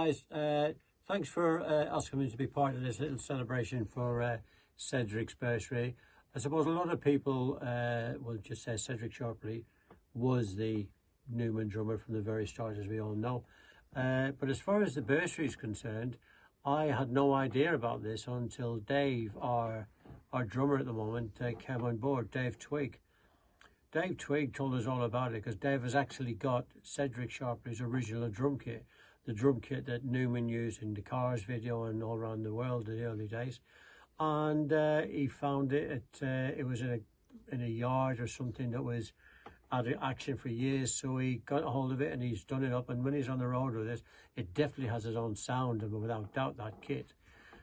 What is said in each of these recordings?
guys. Thanks for asking me to be part of this little celebration for Cedric's bursary. I suppose a lot of people will just say Cedric Sharpley was the Newman drummer from the very start, as we all know. But as far as the bursary is concerned, I had no idea about this until Dave, our drummer at the moment, came on board, Dave Twigg. Dave Twigg told us all about it because Dave has actually got Cedric Sharpley's original drum kit, the drum kit that Newman used in the Cars video and all around the world in the early days. And he found it it was in a yard or something that was out of action for years, so he got a hold of it and he's done it up, and when he's on the road with it definitely has his own sound, and without doubt that kit.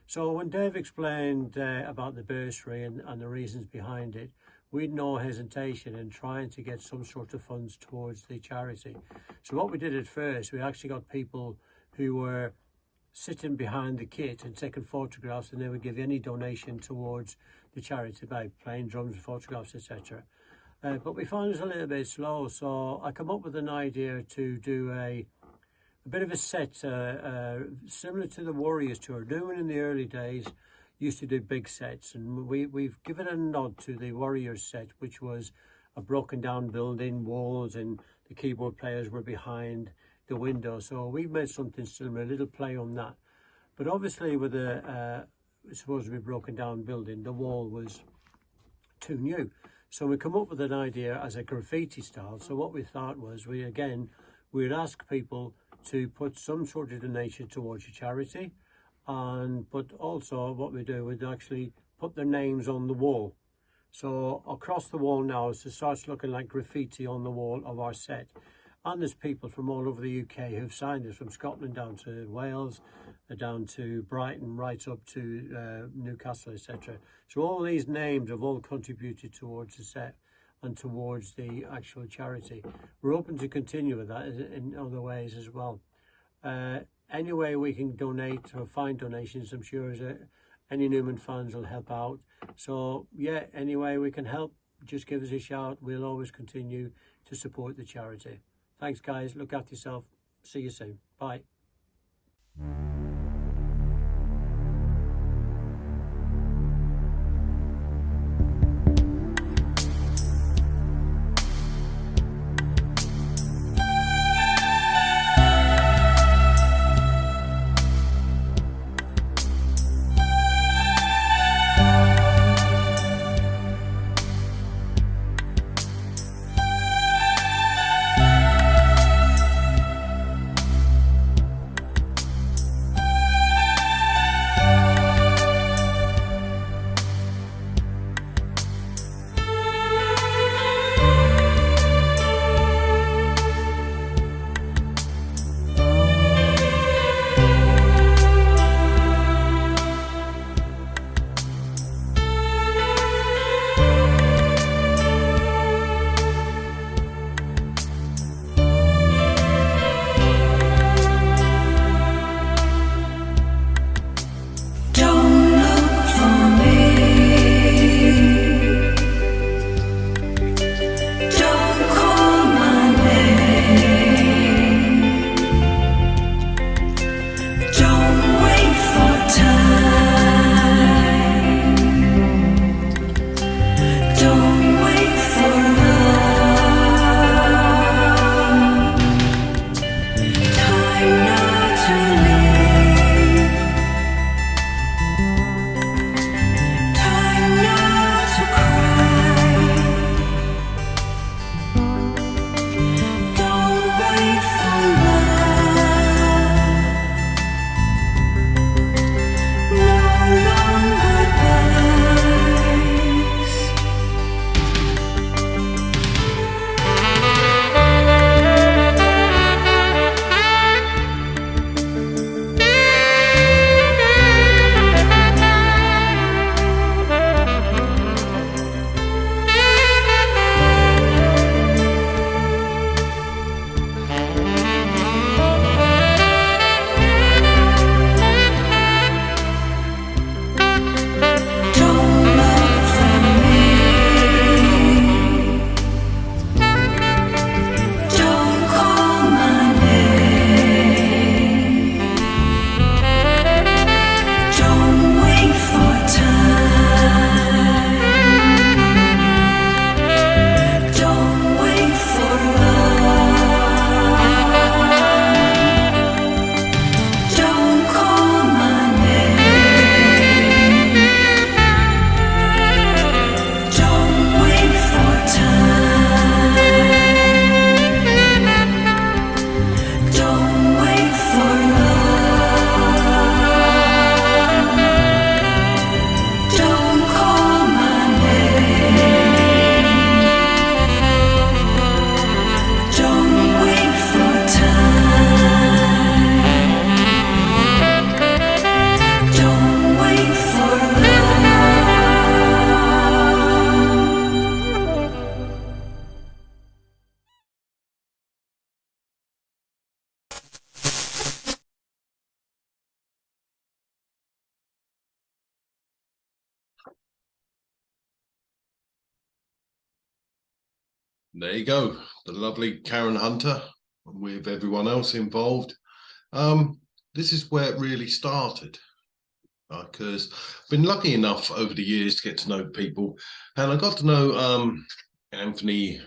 So when Dave explained about the bursary and the reasons behind it, we'd no hesitation in trying to get some sort of funds towards the charity. So what we did at first, we actually got people who were sitting behind the kit and taking photographs, and they would give any donation towards the charity by playing drums, photographs, etc. But we found it was a little bit slow, so I come up with an idea to do a bit of a set similar to the Warriors tour. Newman in the early days used to do big sets, and we've given a nod to the Warriors set, which was a broken down building, walls, and the keyboard players were behind the window. So we made something similar, a little play on that. But obviously with a supposed to be broken down building, the wall was too new. So we come up with an idea as a graffiti style. So what we thought was we'd ask people to put some sort of donation towards a charity, but also what we do, we'd actually put their names on the wall. So across the wall now, it starts looking like graffiti on the wall of our set. And there's people from all over the UK who've signed us, from Scotland down to Wales, down to Brighton, right up to Newcastle, etc. So all these names have all contributed towards the set and towards the actual charity. We're open to continue with that in other ways as well. Any way we can donate or find donations, I'm sure any Newman fans will help out. So yeah, any way we can help, just give us a shout. We'll always continue to support the charity. Thanks guys, look after yourself. See you soon. Bye. There you go, the lovely Karen Hunter with everyone else involved. This is where it really started, because I've been lucky enough over the years to get to know people, and I got to know Anthony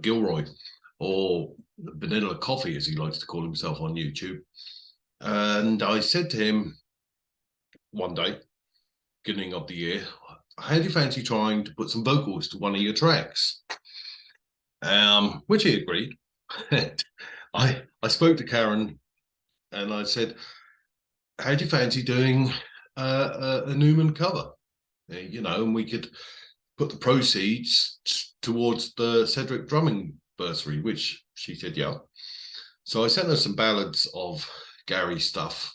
Gilroy, or Vanilla Coffee, as he likes to call himself on YouTube. And I said to him one day, beginning of the year, how do you fancy trying to put some vocals to one of your tracks? Which he agreed. I spoke to Karen and I said, how do you fancy doing a Newman cover? And we could put the proceeds towards the Cedric drumming bursary, which she said, yeah. So I sent her some ballads of Gary stuff,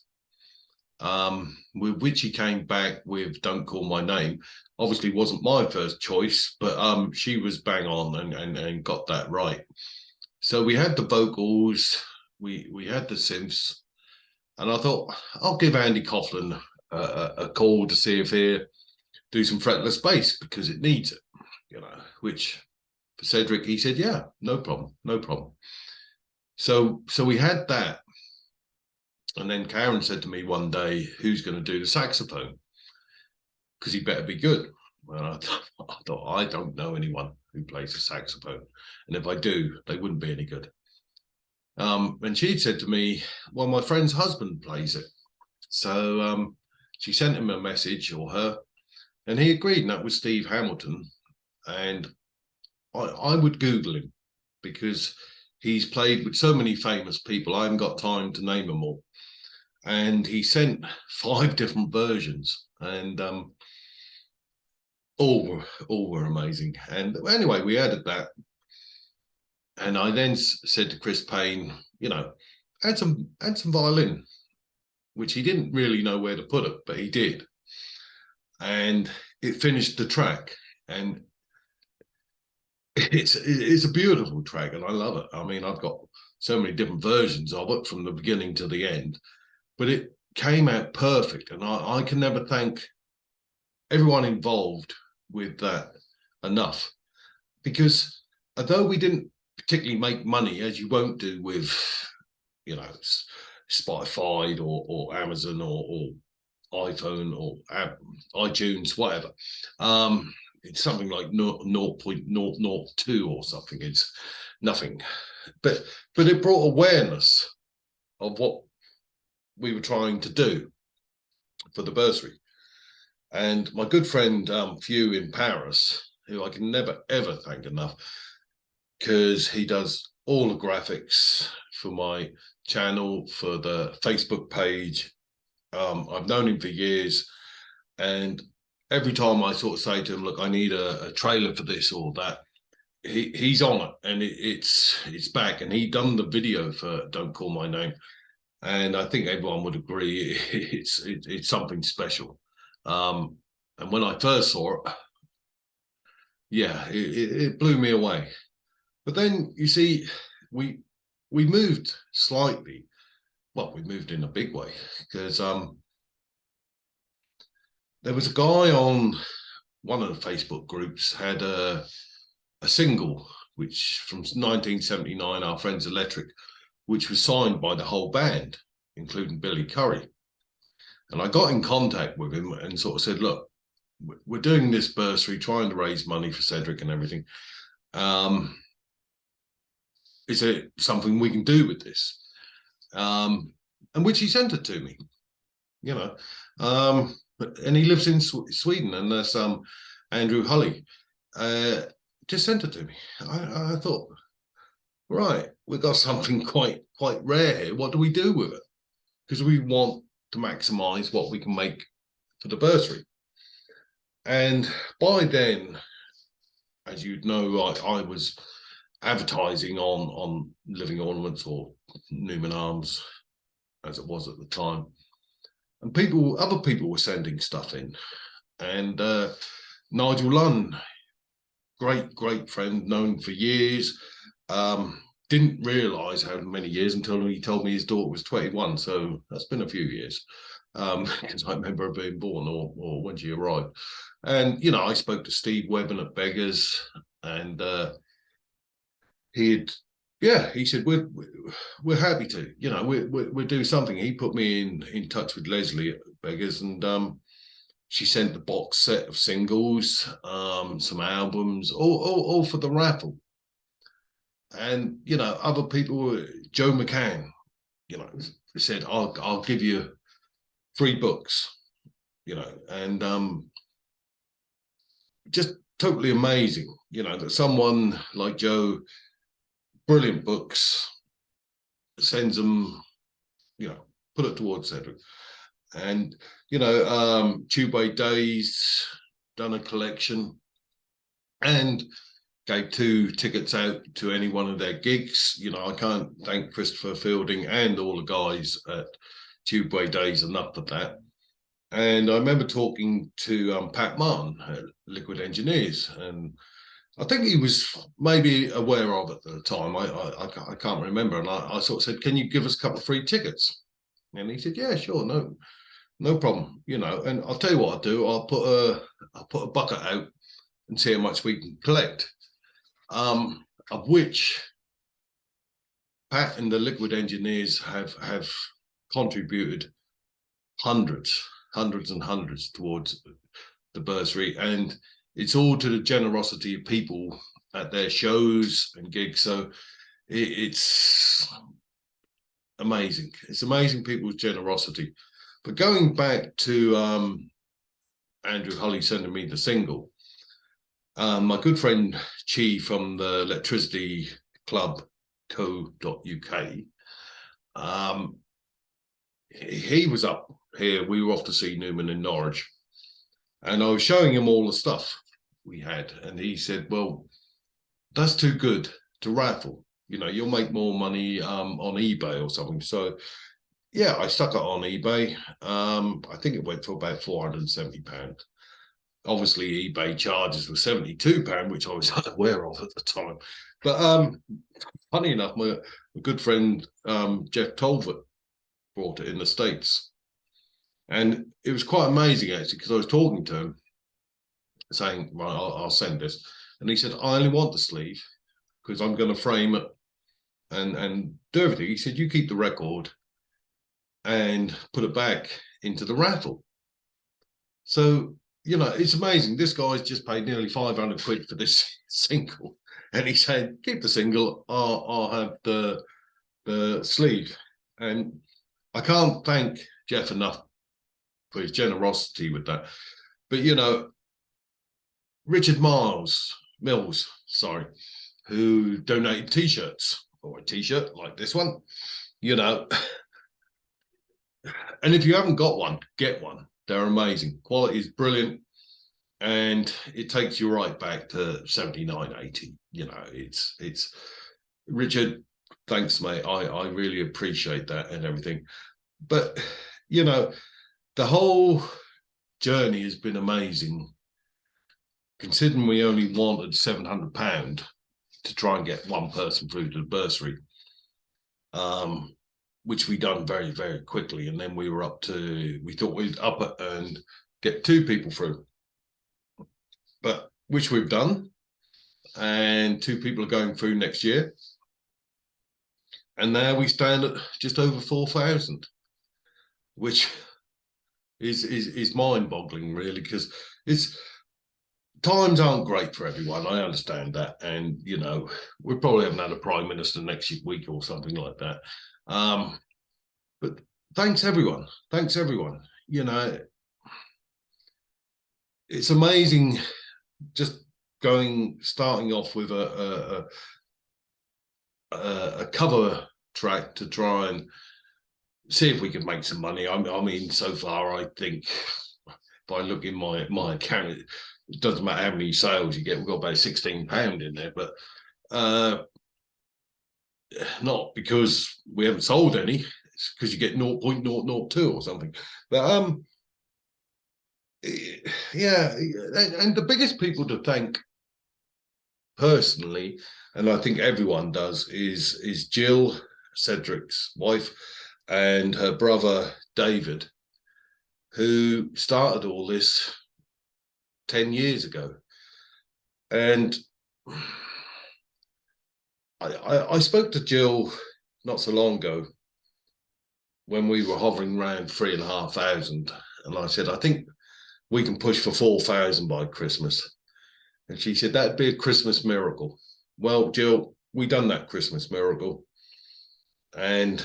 with which he came back with Don't Call My Name. Obviously wasn't my first choice, but she was bang on and got that right. So we had the vocals, we had the synths, and I thought, I'll give Andy Coughlin a call to see if he'll do some fretless bass, because it needs it, which for Cedric, he said, yeah, no problem, no problem. So we had that. And then Karen said to me one day, who's going to do the saxophone? Because he better be good. And I thought, I don't know anyone who plays the saxophone. And if I do, they wouldn't be any good. And she'd said to me, well, my friend's husband plays it. So she sent him a message, or her, and he agreed, and that was Steve Hamilton. And I would Google him, because he's played with so many famous people. I haven't got time to name them all. And he sent 5 different versions, and all were amazing. And anyway, we added that. And I then said to Chris Payne, add some violin, which he didn't really know where to put it, but he did. And it finished the track. And it's a beautiful track, and I love it. I mean, I've got so many different versions of it from the beginning to the end, but it came out perfect. And I can never thank everyone involved with that enough, because although we didn't particularly make money, as you won't do with, Spotify or Amazon or iPhone or iTunes, whatever. It's something like 0.002 or something. It's nothing, but it brought awareness of what we were trying to do for the bursary. And my good friend Few in Paris, who I can never ever thank enough, because he does all the graphics for my channel, for the Facebook page. I've known him for years, and every time I sort of say to him, look, I need a trailer for this or that, he's on it, and it's back. And he done the video for Don't Call My Name, and I think everyone would agree it's something special. And when I first saw it, yeah, it blew me away. But then, you see, we moved slightly. Well, we moved in a big way, because there was a guy on one of the Facebook groups had a single, which from 1979, Our Friends Electric, which was signed by the whole band, including Billy Currie. And I got in contact with him and sort of said, look, we're doing this bursary, trying to raise money for Cedric and everything. Is there something we can do with this? And which he sent it to me, and he lives in Sweden, and there's Andrew Hully just sent it to me. I thought, right, we've got something quite rare here. What do we do with it? Because we want to maximize what we can make for the bursary. And by then, as you'd know, I was advertising on Living Ornaments, or Newman Arms, as it was at the time. And other people were sending stuff in. And Nigel Lunn, great friend, known for years, didn't realise how many years until he told me his daughter was 21. So that's been a few years, because I remember her being born or when she arrived. And, I spoke to Steve Webben at Beggars, and he said, we're happy to, we'll do something. He put me in touch with Leslie at Beggars, and she sent the box set of singles, some albums, all for the raffle. And other people, Joe McCann, said, I'll give you 3 books, and just totally amazing, that someone like Joe, brilliant books, sends them, put it towards Cedric. And Tubeway Days done a collection and gave 2 tickets out to any one of their gigs. I can't thank Christopher Fielding and all the guys at Tubeway Days enough for that. And I remember talking to Pat Martin at Liquid Engineers, and I think he was maybe aware of it at the time. I can't remember. And I sort of said, can you give us a couple of free tickets? And he said, yeah, sure, no problem. And I'll tell you what I'll do. I'll put a bucket out and see how much we can collect. Of which Pat and the Liquid Engineers have contributed hundreds and hundreds towards the bursary, and it's all to the generosity of people at their shows and gigs. So it's amazing. It's amazing people's generosity. But going back to Andrew Hulley sending me the single, my good friend Chi from the Electricity Club co.uk, he was up here. We were off to see Newman in Norwich, and I was showing him all the stuff we had, and he said, well, that's too good to raffle. You'll make more money on eBay or something. So yeah, I stuck it on eBay. I think it went for about £470. Obviously eBay charges were £72, which I was unaware of at the time. But funny enough, my good friend Jeff Tolbert brought it in the States, and it was quite amazing actually, because I was talking to him saying, right, I'll send this, and he said, I only want the sleeve because I'm going to frame it and do everything. He said, you keep the record and put it back into the raffle. So it's amazing. This guy's just paid nearly 500 quid for this single, and he said, keep the single, I'll have the sleeve. And I can't thank Jeff enough for his generosity with that. But Richard Mills, who donated t-shirts, or a t-shirt like this one, and if you haven't got one, get one. They're amazing. Quality is brilliant, and it takes you right back to 79, 80. It's Richard, thanks, mate. I really appreciate that and everything. But the whole journey has been amazing, considering we only wanted £700 to try and get one person through to the bursary, which we done very, very quickly. And then we thought we'd up it and get 2 people through, but which we've done. And 2 people are going through next year. And now we stand at just over 4,000, which is mind-boggling, really, because times aren't great for everyone. I understand that, and we probably haven't had a prime minister next week or something like that. But thanks everyone. It's amazing just starting off with a cover track to try and see if we can make some money. I mean, so far, I think if I look in my account, it doesn't matter how many sales you get. We've got about £16 in there, but not because we haven't sold any. It's because you get 0.002 or something. But yeah, and the biggest people to thank personally, and I think everyone does, is Jill, Cedric's wife, and her brother David, who started all this 10 years ago. And I spoke to Jill not so long ago when we were hovering around 3,500, and I said, I think we can push for 4,000 by Christmas. And she said, that'd be a Christmas miracle. Well, Jill, we done that Christmas miracle. And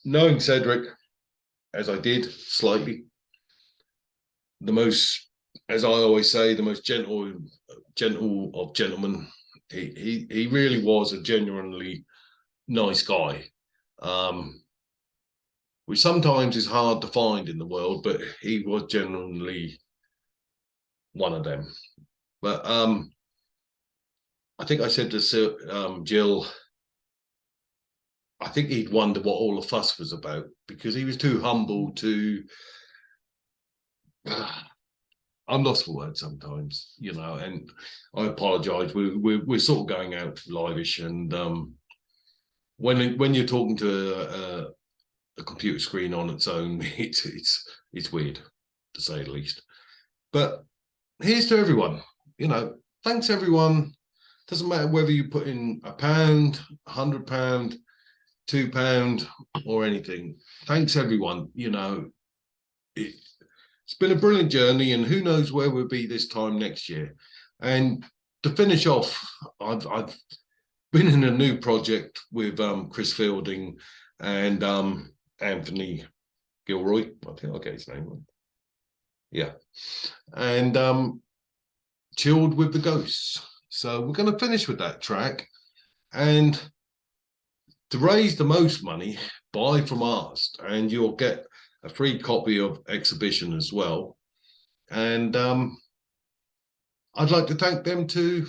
knowing Cedric, as I did slightly, the most, as I always say, the most gentle of gentlemen. He really was a genuinely nice guy, which sometimes is hard to find in the world, but he was genuinely one of them. But I think I said to Jill, I think he'd wonder what all the fuss was about, because he was too humble to. I'm lost for words sometimes, you know, and I apologise. We're sort of going out live-ish, and when you're talking to a computer screen on its own, it's weird, to say the least. But here's to everyone, you know. Thanks everyone. Doesn't matter whether you put in £1, £100, £2, or anything. Thanks everyone. You know, it's been a brilliant journey, and who knows where we'll be this time next year. And to finish off, I've been in a new project with Chris Fielding and Anthony Gilroy. I think I'll get his name right. Yeah. And Chilled with the Ghosts. So we're going to finish with that track. And to raise the most money, buy from us, and you'll get a free copy of Exhibition as well. And I'd like to thank them too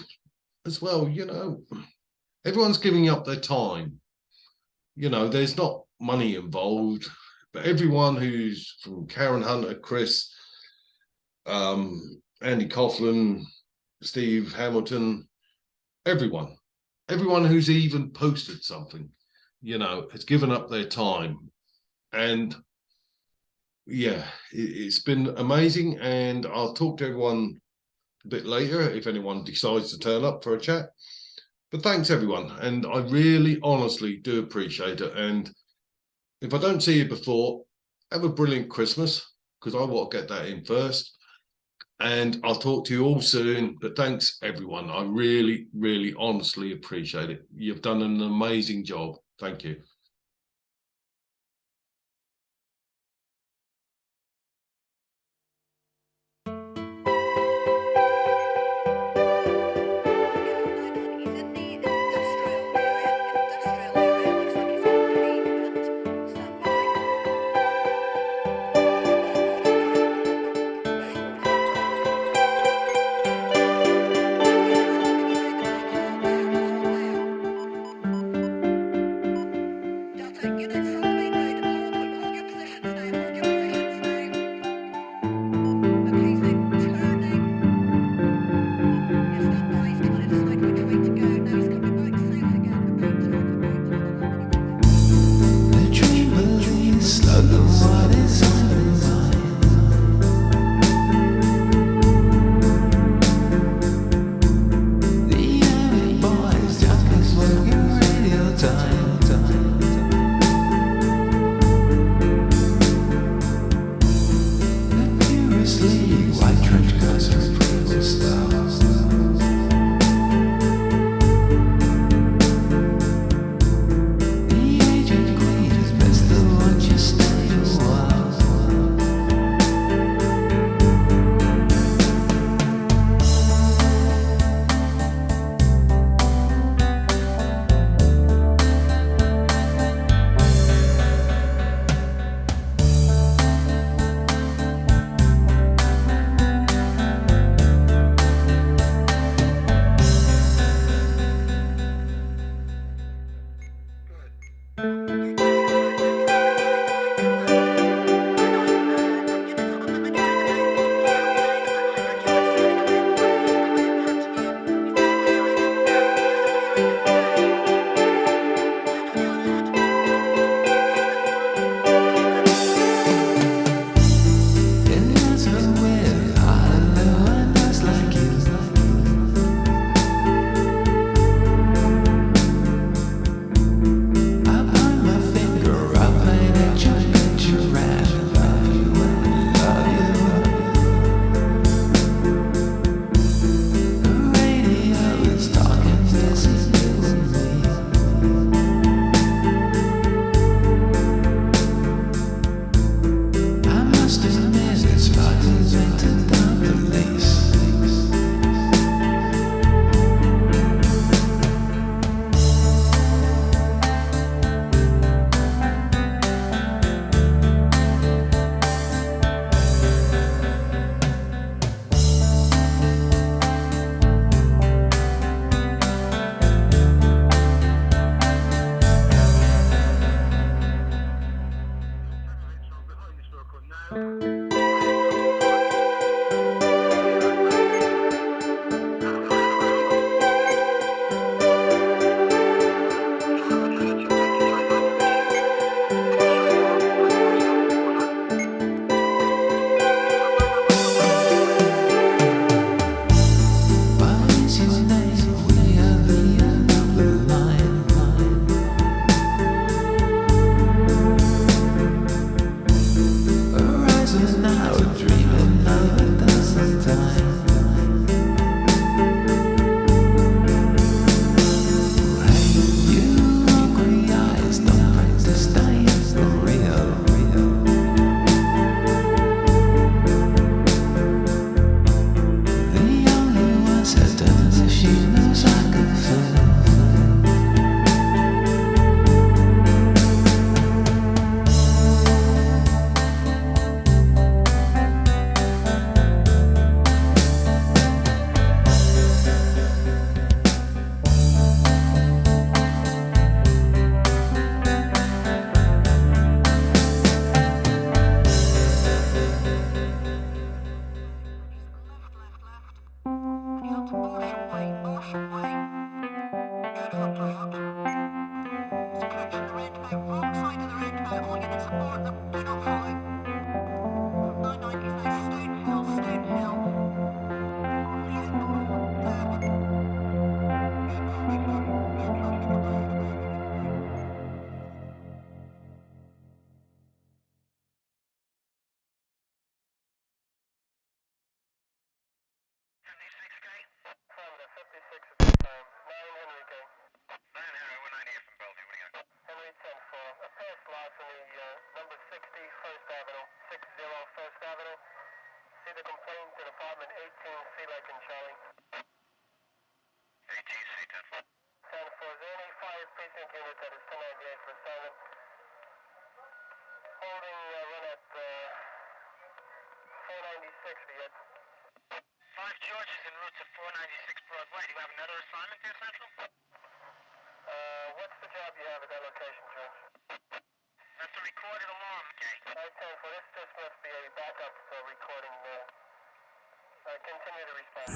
as well. You know, everyone's giving up their time. You know, there's not money involved, but everyone who's from Karen Hunter, Chris, Andy Coughlin, Steve Hamilton, everyone who's even posted something, you know, has given up their time. And yeah, it's been amazing. And I'll talk to everyone a bit later if anyone decides to turn up for a chat. But thanks everyone, and I really honestly do appreciate it. And if I don't see you before, have a brilliant Christmas, because I want to get that in first. And I'll talk to you all soon. But thanks everyone. I really, really honestly appreciate it. You've done an amazing job. Thank you. Affirmative, 56 at this time. 9 Henry K. 9 Henry, 198 from Bellevue. What do you got? Henry 10-4. A pass loss on the number 60 First Avenue. 60 First Avenue. See the complaint in apartment 18, C like in Charlie. 18, C 10-4. 10-4. Is there any 5 precinct unit that is 1098 for assignment? Holding run at 496 yet. 5 George is en route to 496 Broadway. Do you have another assignment there, Central? What's the job you have at that location, George? That's a recorded alarm, okay. I 10-4. This must be a backup recording. Continue to respond.